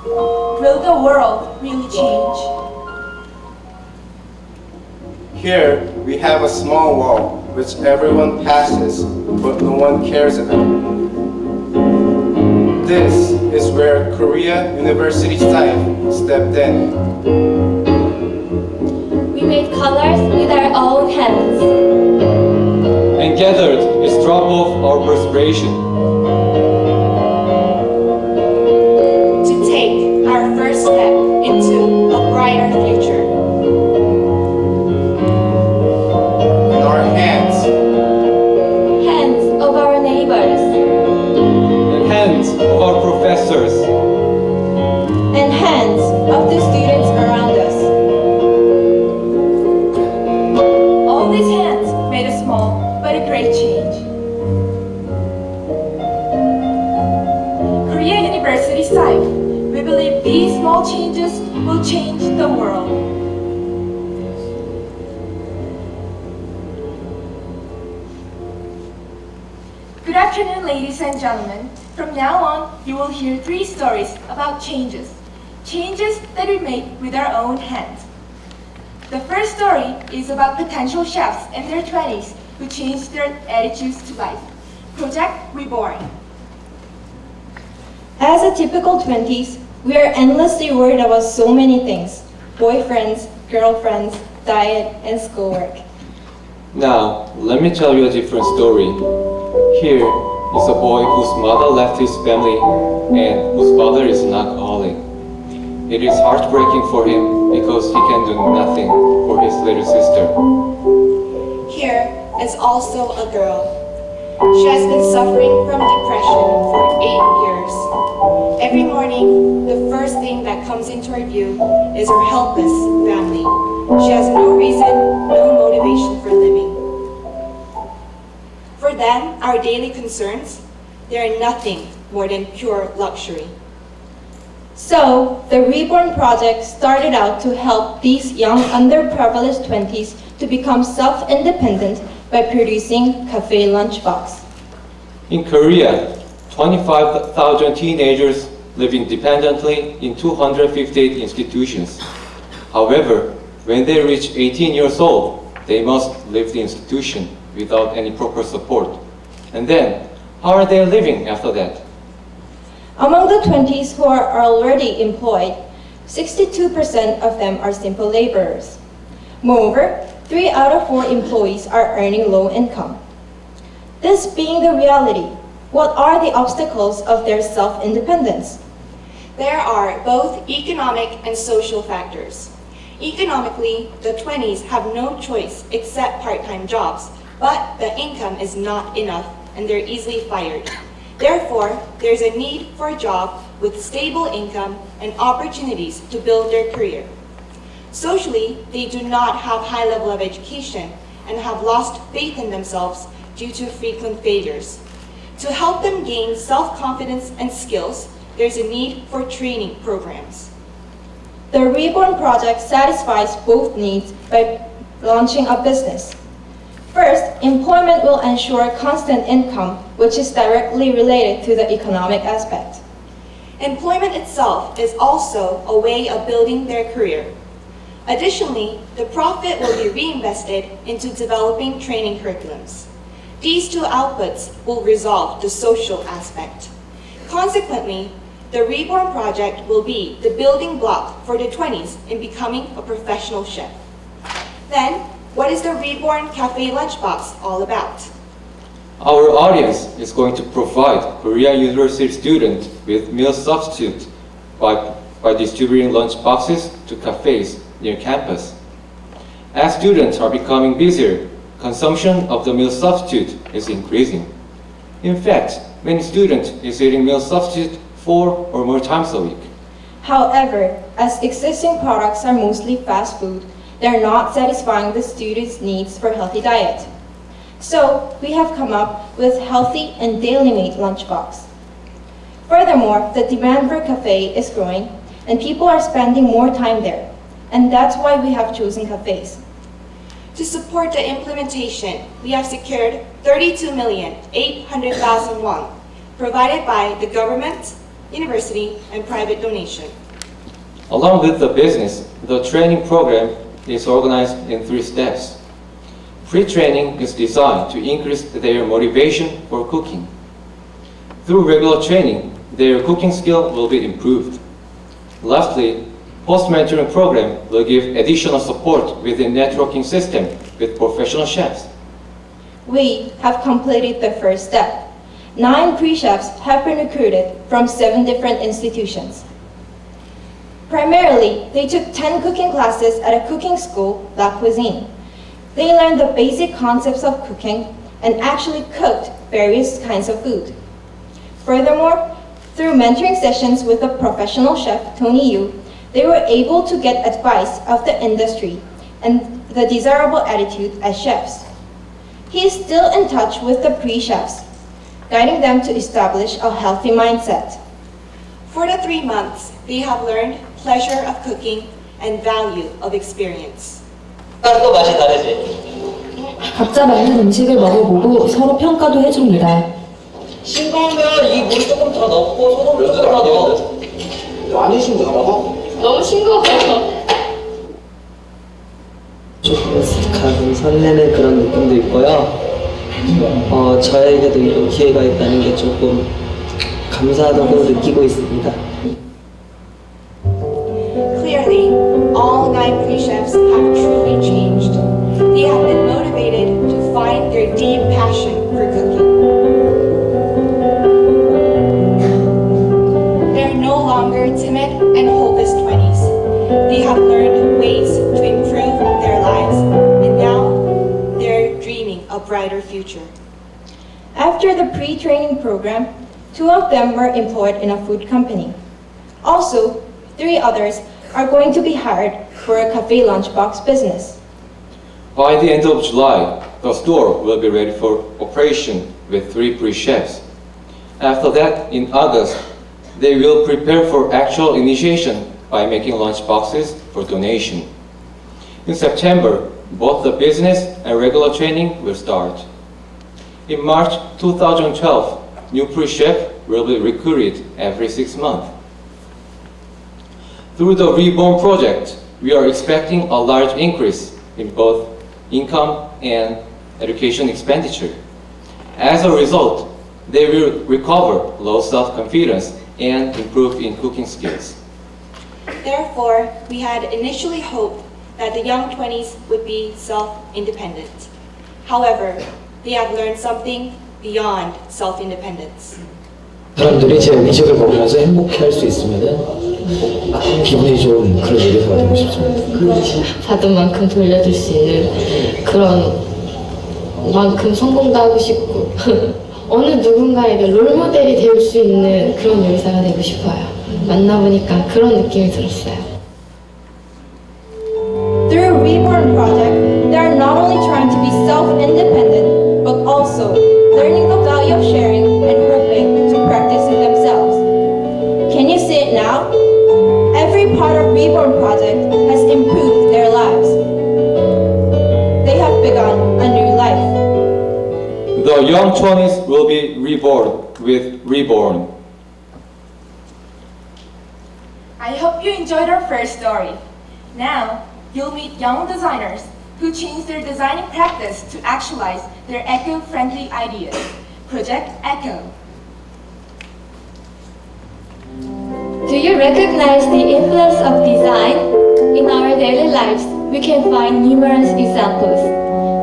Will the world really change? Here, we have a small wall which everyone passes, but no one cares about. This is where Korea University Site stepped in. We made colors with our own hands. And gathered its drop of our perspiration. To take our first step into a brighter future. In our hands, Hands of our neighbors. And hands of our professors. And hands of the students around us. All these hands made a small but a great change. Korea University site. We believe these small changes will change the world. Good afternoon, ladies and gentlemen. From now on, you will hear 3 stories about changes. Changes that we make with our own hands. The first story is about potential chefs in their 20s who changed their attitudes to life. Project Reborn. As a typical 20s, we are endlessly worried about so many things. Boyfriends, girlfriends, diet, and schoolwork. Now, let me tell you a different story. Here is a boy whose mother left his family and whose father is an alcoholic. It is heartbreaking for him because he can do nothing for his little sister. Here is also a girl. She has been suffering from depression for 8 years. Every morning, the first thing that comes into her view is her helpless family. She has no reason, no motivation for living. For them, our daily concerns, they are nothing more than pure luxury. So, the Reborn Project started out to help these young underprivileged 20s to become self-independent by producing cafe lunchbox. In Korea, 25,000 teenagers live independently in 258 institutions. However, when they reach 18 years old, they must leave the institution without any proper support. And then, how are they living after that? Among the 20s who are already employed, 62% of them are simple laborers. Moreover, 3 out of 4 employees are earning low income. This being the reality, what are the obstacles of their self-independence? There are both economic and social factors. Economically, the 20s have no choice except part-time jobs, but the income is not enough and they're easily fired. Therefore, there's a need for a job with stable income and opportunities to build their career. Socially, they do not have high level of education and have lost faith in themselves due to frequent failures. To help them gain self-confidence and skills, there's a need for training programs. The Reborn Project satisfies both needs by launching a business. First, employment will ensure constant income, which is directly related to the economic aspect. Employment itself is also a way of building their career. Additionally, the profit will be reinvested into developing training curriculums. These 2 outputs will resolve the social aspect. Consequently, the Reborn Project will be the building block for the 20s in becoming a professional chef. Then, what is the Reborn Cafe Lunchbox all about? Our audience is going to provide Korea University students with meal substitute by distributing lunch boxes to cafes near campus. As students are becoming busier, consumption of the meal substitute is increasing. In fact, many students is eating meal substitute 4 or more times a week. However, as existing products are mostly fast food, they're not satisfying the students' needs for healthy diet. So, we have come up with healthy and daily-made lunchbox. Furthermore, the demand for cafe is growing and people are spending more time there. And that's why we have chosen cafes. To support the implementation, we have secured 32,800,000 won, provided by the government, university, and private donation. Along with the business, the training program is organized in 3 steps. Pre-training is designed to increase their motivation for cooking. Through regular training, their cooking skill will be improved. Lastly, post-mentoring program will give additional support with the networking system with professional chefs. We have completed the first step. 9 pre-chefs have been recruited from 7 different institutions. Primarily, they took 10 cooking classes at a cooking school, La Cuisine. They learned the basic concepts of cooking and actually cooked various kinds of food. Furthermore, through mentoring sessions with a professional chef, Tony Yu, they were able to get advice of the industry and the desirable attitude as chefs. He is still in touch with the pre-chefs, guiding them to establish a healthy mindset. For the 3 months, they have learned pleasure of cooking and value of experience. 또 맛이 다르지. 각자 만든 음식을 먹어보고 서로 평가도 해줍니다. 싱거우면 이 물을 조금 더 넣고 소금 조금 더 넣어. 많이 싱거워? 너무 싱거워요. 조금 어색하고 설레는 그런 느낌도 있고요. 저에게도 이런 기회가 있다는 게 조금 감사하다고 느끼고 있습니다. Clearly, all 9 pre-chefs have truly changed. They have been motivated to find their deep passion for cooking. They're no longer timid and hopeless 20s. They have learned ways to improve their lives, and now they're dreaming a brighter future. After the pre-training program, 2 of them were employed in a food company. Also, 3 others are going to be hired for a cafe lunchbox business. By the end of July, the store will be ready for operation with 3 pre-chefs. After that, in August, they will prepare for actual initiation by making lunch boxes for donation. In September, both the business and regular training will start. In March 2012, new pre-chef will be recruited every 6 months. Through the Reborn project, we are expecting a large increase in both income and education expenditure. As a result, they will recover low self-confidence and improve in cooking skills. Therefore, we had initially hoped that the young 20s would be self-independent. However, they have learned something beyond self-independence. 사람들이 제 음식을 먹으면서 행복해할 수 있으면은 기분이 좋은 그런 요리사가 되고 싶습니다. 받은 만큼 돌려줄 수 있는 그런 만큼 성공도 하고 싶고 어느 누군가에게 롤모델이 될 수 있는 그런 요리사가 되고 싶어요. 만나보니까 그런 느낌이 들었어요. Through Reborn project, they are not only trying to be self-independent, but also learning the value of sharing and hoping to practice it themselves. Can you see it now? Every part of Reborn project has improved their lives. They have begun a new life. The young 20s will be reborn with Reborn. I hope you enjoyed our first story. Now, you'll meet young designers who change their designing practice to actualize their eco-friendly ideas. Project Echo. Do you recognize the influence of design? In our daily lives, we can find numerous examples.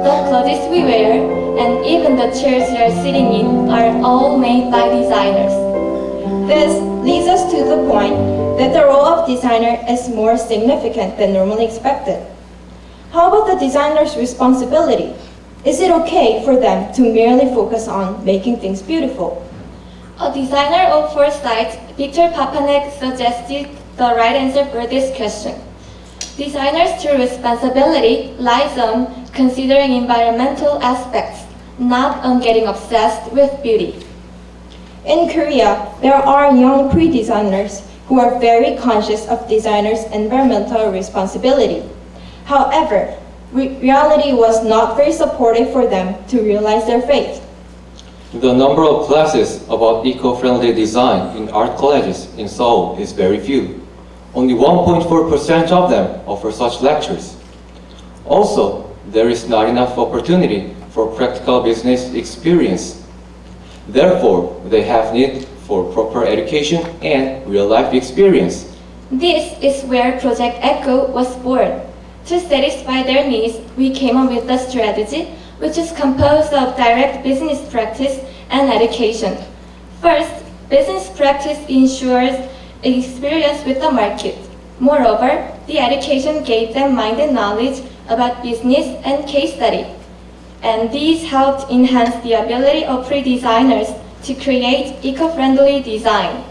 The clothes we wear and even the chairs we are sitting in are all made by designers. This leads us to the point that the role of designer is more significant than normally expected. How about the designer's responsibility? Is it okay for them to merely focus on making things beautiful? A designer of foresight, Victor Papanek, suggested the right answer for this question. Designers' true responsibility lies on considering environmental aspects, not on getting obsessed with beauty. In Korea, there are young pre-designers who are very conscious of designers' environmental responsibility. However, reality was not very supportive for them to realize their faith. The number of classes about eco-friendly design in art colleges in Seoul is very few. Only 1.4% of them offer such lectures. Also, there is not enough opportunity for practical business experience. Therefore, they have need for proper education and real-life experience. This is where Project ECHO was born. To satisfy their needs, we came up with a strategy which is composed of direct business practice and education. First, business practice ensures experience with the market. Moreover, the education gave them mind and knowledge about business and case study. And these helped enhance the ability of pre-designers to create eco-friendly design.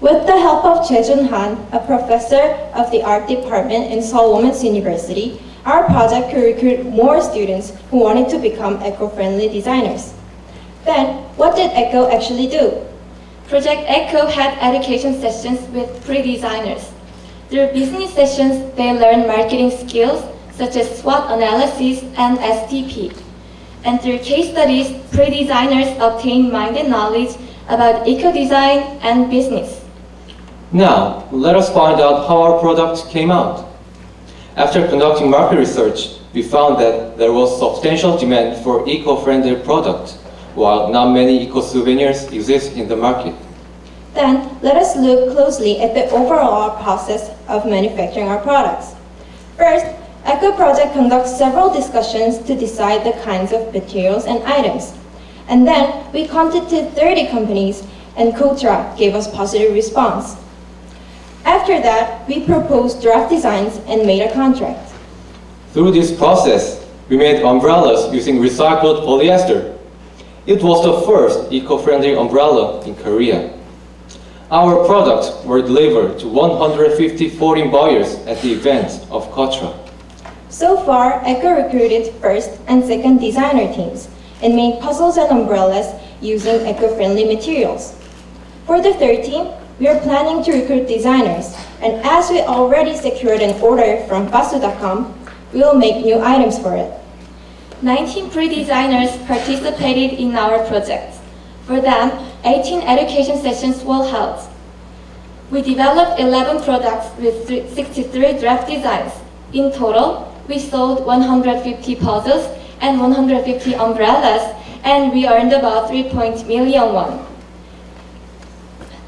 With the help of Choi Jun-han, a professor of the art department in Seoul Women's University, our project could recruit more students who wanted to become eco-friendly designers. Then, what did ECHO actually do? Project ECHO had education sessions with pre-designers. Through business sessions, they learned marketing skills such as SWOT analysis and STP. And through case studies, pre-designers obtained mind and knowledge about eco-design and business. Now, let us find out how our product came out. After conducting market research, we found that there was substantial demand for eco-friendly products, while not many eco-souvenirs exist in the market. Then, let us look closely at the overall process of manufacturing our products. First, ECHO Project conducts several discussions to decide the kinds of materials and items. And then, we contacted 30 companies, and Kotra gave us positive response. After that, we proposed draft designs and made a contract. Through this process, we made umbrellas using recycled polyester. It was the first eco-friendly umbrella in Korea. Our products were delivered to 150 foreign buyers at the event of Kotra. So far, ECHO recruited first and second designer teams and made puzzles and umbrellas using eco-friendly materials. For the third team, we are planning to recruit designers, and as we already secured an order from basu.com, we will make new items for it. 19 pre-designers participated in our project. For them, 18 education sessions were held. We developed 11 products with 63 draft designs. In total, we sold 150 puzzles and 150 umbrellas, and we earned about 3.6 million won.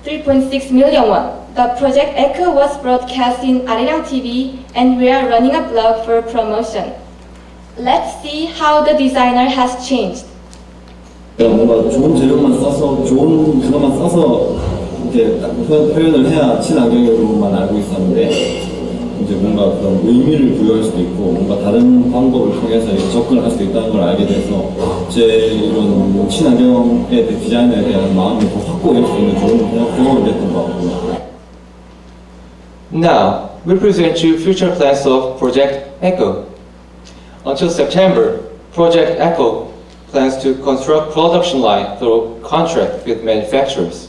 The Project ECHO was broadcast in Arirang TV, and we are running a blog for promotion. Let's see how the designer has changed. 뭔가 좋은 재료만 써서 좋은 그것만 써서 이렇게 딱 표현을 해야 친환경으로만 알고 있었는데 이제 뭔가 그런 의미를 부여할 수도 있고 뭔가 다른 방법을 통해서 접근을 할 수도 있다는 걸 알게 돼서 제 이런 친환경에 대한 디자인에 대한 마음을 더 확고할 수 있는 좋은 경험이 됐던 것 같고요. Now, we present you future plans of Project ECHO. Until September, Project ECHO plans to construct production line through contract with manufacturers.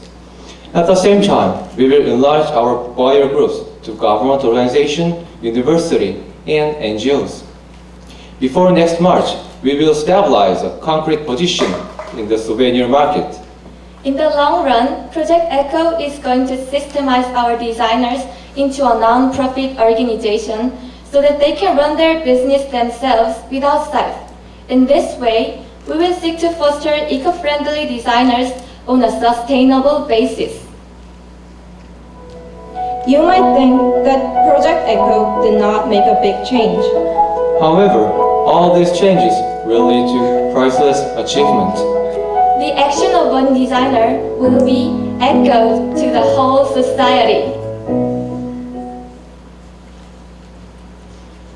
At the same time, we will enlarge our buyer groups to government organization, university, and NGOs. Before next March, we will stabilize a concrete position in the souvenir market. In the long run, Project ECHO is going to systemize our designers into a non-profit organization so that they can run their business themselves without staff. In this way, we will seek to foster eco-friendly designers on a sustainable basis. You might think that Project ECHO did not make a big change. However, all these changes will lead to priceless achievement. The action of one designer will be echoed to the whole society.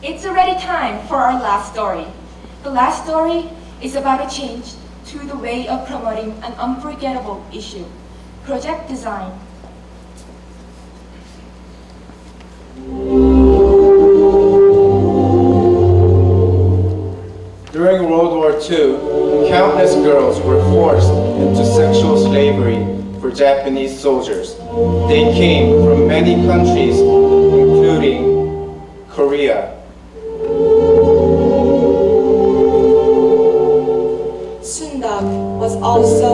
It's already time for our last story. The last story is about a change to the way of promoting an unforgettable issue, project design. During World War II, countless girls were forced into sexual slavery for Japanese soldiers. They came from many countries, including Korea. Sundog was also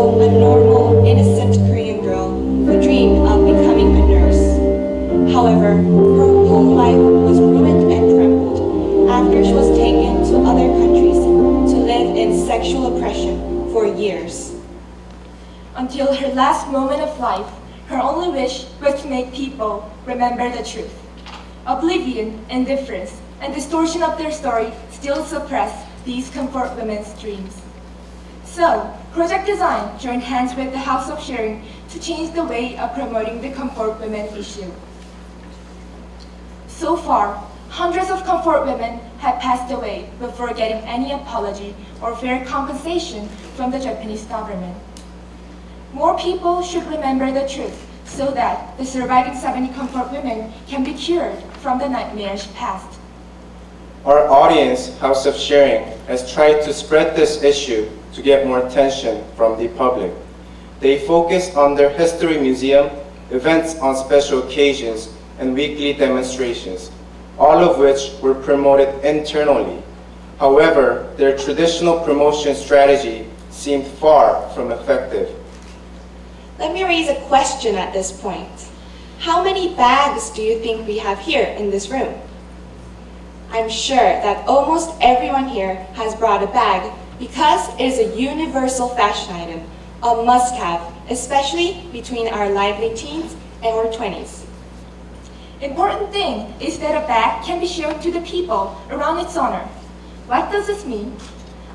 make people remember the truth. Oblivion, indifference, and distortion of their story still suppress these comfort women's dreams. So, Project Design joined hands with the House of Sharing to change the way of promoting the comfort women issue. So far, hundreds of comfort women have passed away before getting any apology or fair compensation from the Japanese government. More people should remember the truth so that the surviving 70 comfort women can be cured from the nightmarish past. Our audience, House of Sharing, has tried to spread this issue to get more attention from the public. They focused on their history museum, events on special occasions, and weekly demonstrations, all of which were promoted internally. However, their traditional promotion strategy seemed far from effective. Let me raise a question at this point. How many bags do you think we have here in this room? I'm sure that almost everyone here has brought a bag because it is a universal fashion item, a must-have, especially between our lively teens and our 20s. Important thing is that a bag can be shown to the people around its owner. What does this mean?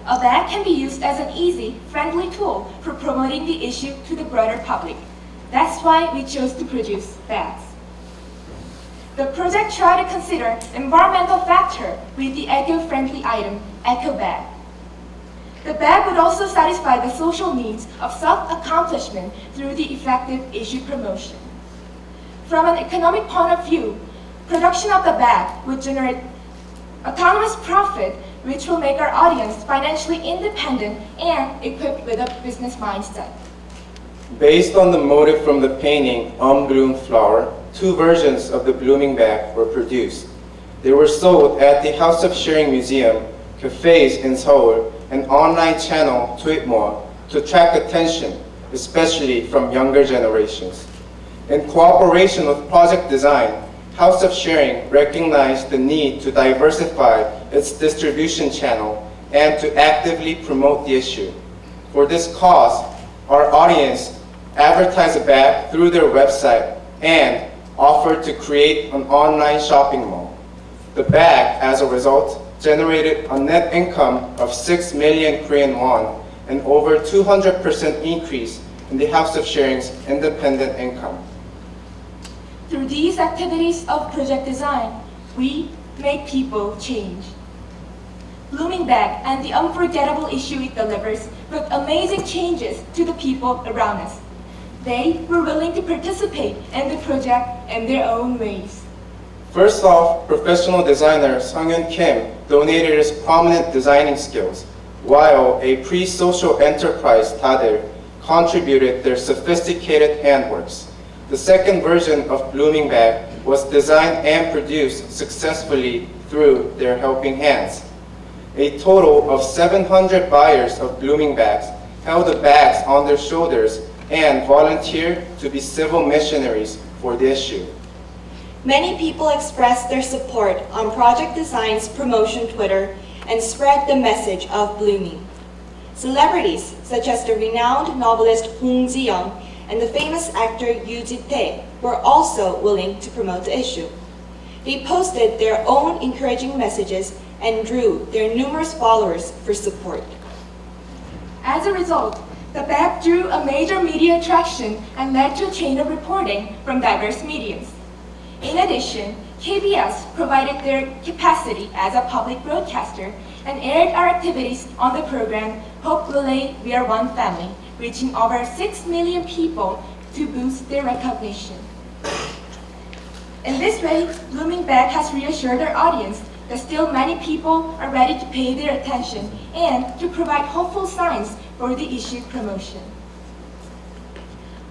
A bag can be used as an easy, friendly tool for promoting the issue to the broader public. That's why we chose to produce bags. The project tried to consider environmental factor with the eco-friendly item, Eco Bag. The bag would also satisfy the social needs of self-accomplishment through the effective issue promotion. From an economic point of view, production of the bag would generate autonomous profit, which will make our audience financially independent and equipped with a business mindset. Based on the motif from the painting Unbloomed Flower, 2 versions of the blooming bag were produced. They were sold at the House of Sharing Museum, cafes in Seoul, and online channel Tweetmore to attract attention, especially from younger generations. In cooperation with Project Design, House of Sharing recognized the need to diversify its distribution channel and to actively promote the issue. For this cause, our audience advertised a bag through their website and offered to create an online shopping mall. The bag, as a result, generated a net income of 6 million Korean won and over 200% increase in the House of Sharing's independent income. Through these activities of Project Design, we make people change. Blooming Bag and the unforgettable issue it delivers brought amazing changes to the people around us. They were willing to participate in the project in their own ways. First off, professional designer Sung-Hyun Kim donated his prominent designing skills, while a pre-social enterprise Dader contributed their sophisticated handworks. The second version of Blooming Bag was designed and produced successfully through their helping hands. A total of 700 buyers of Blooming Bags held the bags on their shoulders and volunteered to be civil missionaries for the issue. Many people expressed their support on Project Design's promotion Twitter and spread the message of blooming. Celebrities such as the renowned novelist Hong Ji-young and the famous actor Yoo Ji-tae were also willing to promote the issue. They posted their own encouraging messages and drew their numerous followers for support. As a result, the bag drew a major media attraction and led to a chain of reporting from diverse mediums. In addition, KBS provided their capacity as a public broadcaster and aired our activities on the program Hope Relay We Are One Family, reaching over 6 million people to boost their recognition. In this way, Blooming Bag has reassured our audience that still many people are ready to pay their attention and to provide hopeful signs for the issue promotion.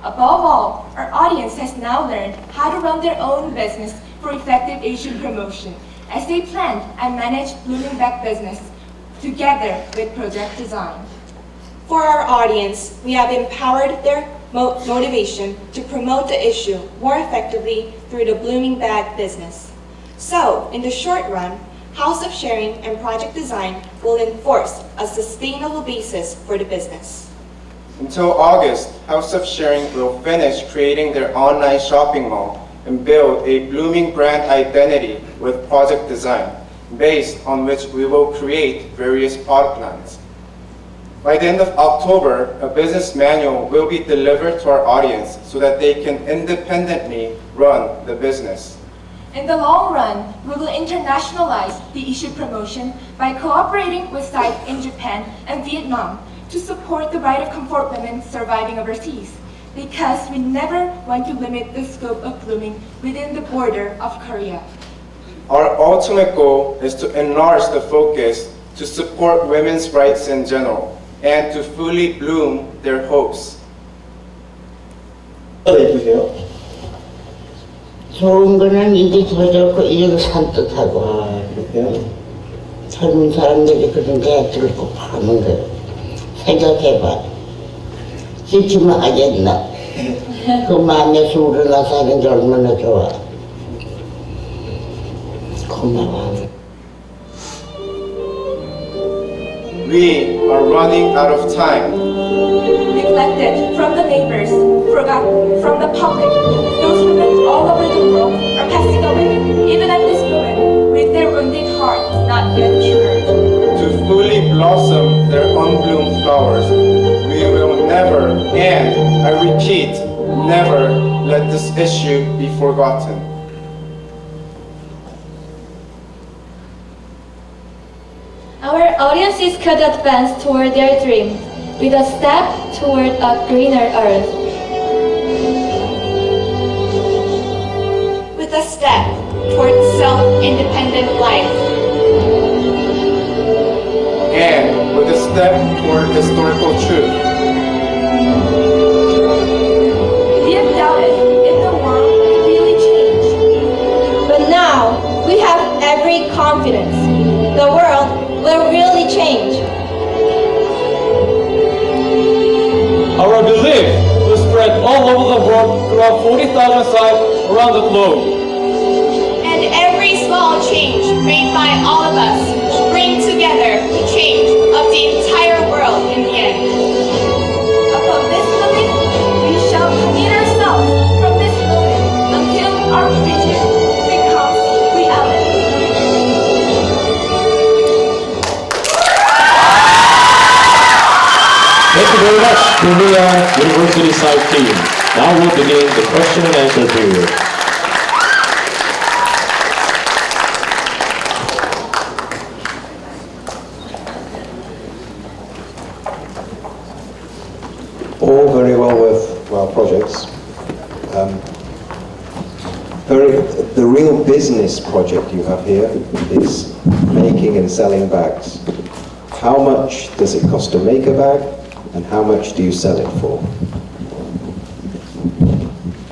Above all, our audience has now learned how to run their own business for effective issue promotion as they planned and managed Blooming Bag business together with Project Design. For our audience, we have empowered their motivation to promote the issue more effectively through the Blooming Bag business. So, in the short run, House of Sharing and Project Design will enforce a sustainable basis for the business. Until August, House of Sharing will finish creating their online shopping mall and build a blooming brand identity with project design, based on which we will create various product lines. By the end of October, a business manual will be delivered to our audience so that they can independently run the business. In the long run, we will internationalize the issue promotion by cooperating with sites in Japan and Vietnam to support the right of comfort women surviving overseas, because we never want to limit the scope of blooming within the border of Korea. Our ultimate goal is to enlarge the focus to support women's rights in general and to fully bloom their hopes. 예쁘세요? 좋은 거는 이게 더 좋고 이게 산뜻하고 그렇게요? 젊은 사람들이 그런 대학들을 꼭 하는 거예요. 생각해봐. 지치면 하겠나? 그 마음에서 우러나서 하는 게 얼마나 좋아. 고마워. We are running out of time. Neglected from the neighbors, forgotten from the public, those women all over the world are passing away, even at this moment, with their wounded heart not yet cured. To fully blossom their unbloomed flowers, we will never, and I repeat, never let this issue be forgotten. Our audiences could advance toward their dream with a step toward a greener earth. With a step toward self-independent life. And with a step toward historical truth. We have doubted if the world could really change. But now, we have every confidence. The world will really change. Our belief will spread all over the world throughout 40,000 sites around the globe. And every small change made by all of us will bring together the change of the entire world in the end. Upon this belief, we shall commit ourselves from this moment until our vision becomes reality. Thank you very much, Korea University site team. Now we'll begin the question and answer period. All very well with our projects. The real business project you have here is making and selling bags. How much does it cost to make a bag, and how much do you sell it for?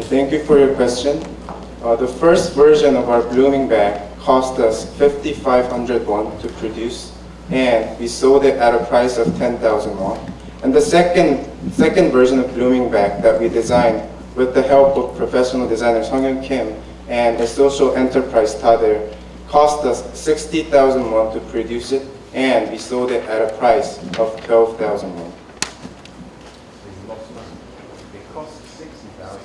Thank you for your question. The first version of our blooming bag cost us 5,500 won to produce, and we sold it at a price of 10,000 won. And the second version of blooming bag that we designed with the help of professional designer Sung-Hyun Kim and a social enterprise Tader cost us 60,000 won to produce it, and we sold it at a price of 12,000 won. It cost 60,000.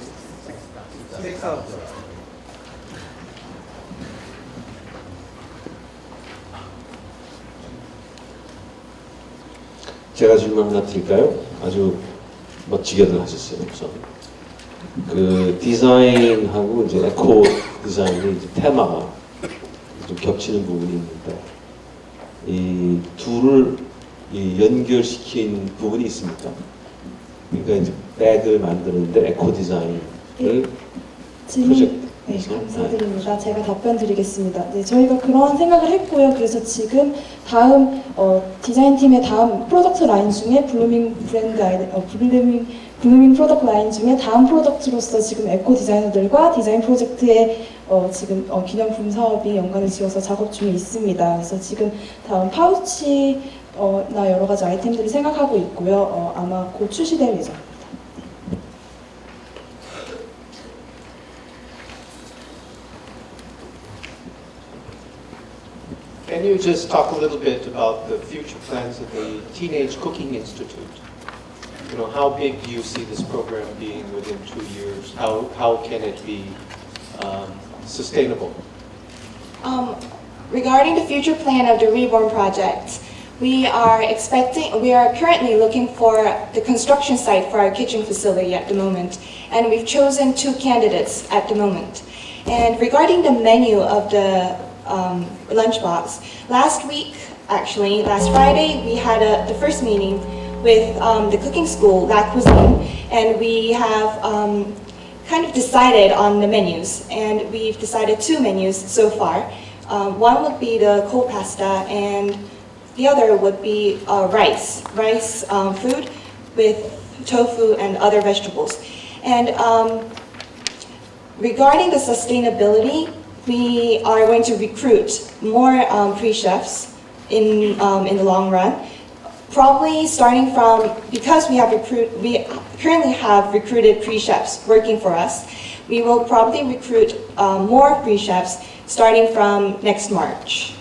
제가 질문 하나 드릴까요? 아주 멋지게들 하셨어요. 우선 그 디자인하고 이제 에코 디자인이 이제 테마가 좀 겹치는 부분이 있는데 이 둘을 연결시킨 부분이 있습니까? 그러니까 이제 백을 만드는데 에코 디자인을 프로젝트. 네, 감사드립니다. 제가 답변 드리겠습니다. 네, 저희가 그런 생각을 했고요. 그래서 지금 다음 디자인팀의 다음 프로덕트 라인 중에 블루밍 프로덕트 라인 중에 다음 프로덕트로서 지금 에코 디자이너들과 디자인 프로젝트에 지금 기념품 사업이 연관을 지어서 작업 중에 있습니다. 그래서 지금 다음 파우치나 여러 가지 아이템들을 생각하고 있고요. 아마 곧 출시될 예정입니다. Can you just talk a little bit about the future plans of the Teenage Cooking Institute? You know, how big do you see this program being within 2 years? How can it be sustainable? Regarding the future plan of the Reborn project, we are currently looking for the construction site for our kitchen facility at the moment, and we've chosen 2 candidates at the moment. And regarding the menu of the lunchbox, last Friday, we had the first meeting with the cooking school, La Cuisine, and we have kind of decided on the menus, and we've decided 2 menus so far. One would be the cold pasta, and the other would be rice food with tofu and other vegetables. And regarding the sustainability, we are going to recruit more pre-chefs in the long run. Probably starting from, because we currently have recruited pre-chefs working for us, we will probably recruit more pre-chefs starting from next March.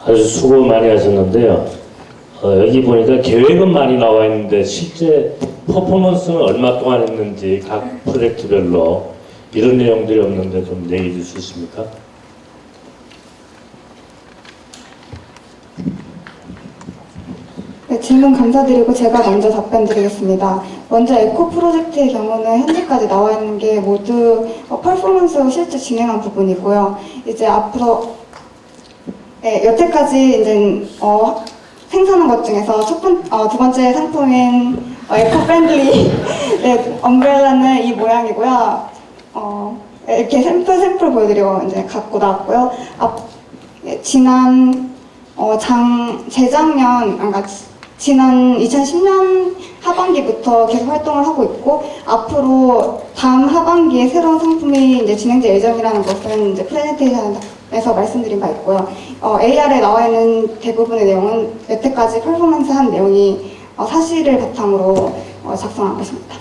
아주 수고 많이 하셨는데요. 여기 보니까 계획은 많이 나와 있는데 실제 퍼포먼스는 얼마 동안 했는지 각 프로젝트별로 이런 내용들이 없는데 좀 얘기해 줄 수 있습니까? 네, 질문 감사드리고 제가 먼저 답변 드리겠습니다. 먼저 에코 프로젝트의 경우는 현재까지 나와 있는 게 모두 퍼포먼스로 실제 진행한 부분이고요. 이제 앞으로 여태까지 이제 생산한 것 중에서 두 번째 상품인 에코 프렌들리 엄브렐라는 이 모양이고요. 이렇게 샘플 보여드리고 이제 갖고 나왔고요. 지난 2010년 하반기부터 계속 활동을 하고 있고, 앞으로 다음 하반기에 새로운 상품이 이제 진행될 예정이라는 것은 이제 프레젠테이션에서 말씀드린 바 있고요. AR에 나와 있는 대부분의 내용은 여태까지 퍼포먼스 한 내용이 사실을 바탕으로 작성한 것입니다.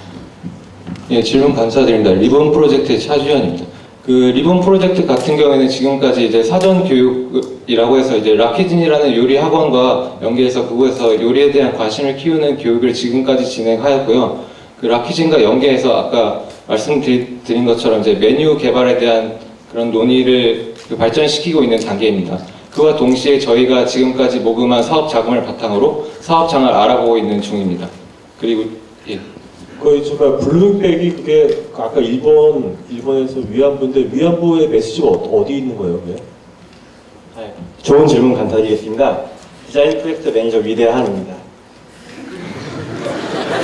예, 질문 감사드립니다. 리본 프로젝트의 차주연입니다. 그 리본 프로젝트 같은 경우에는 지금까지 이제 사전 교육이라고 해서 이제 라키진이라는 요리 학원과 연계해서 그곳에서 요리에 대한 관심을 키우는 교육을 지금까지 진행하였고요. 그 라키진과 연계해서 아까 말씀드린 것처럼 이제 메뉴 개발에 대한 그런 논의를 발전시키고 있는 단계입니다. 그와 동시에 저희가 지금까지 모금한 사업 자금을 바탕으로 사업장을 알아보고 있는 중입니다. 그리고 예. 거의 정말 블룸백이 그게 아까 일본에서 위안부인데 위안부의 메시지가 어디 있는 거예요, 그게? 좋은 질문 감사드리겠습니다. 디자인 프로젝트 매니저 위대한입니다.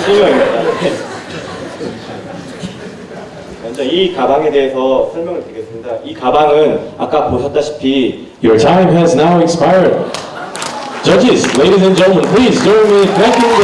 실명입니다. 먼저 이 가방에 대해서 설명을 드리겠습니다. 이 가방은 아까 보셨다시피 Your time has now expired. Judges, ladies and gentlemen, please join me in thanking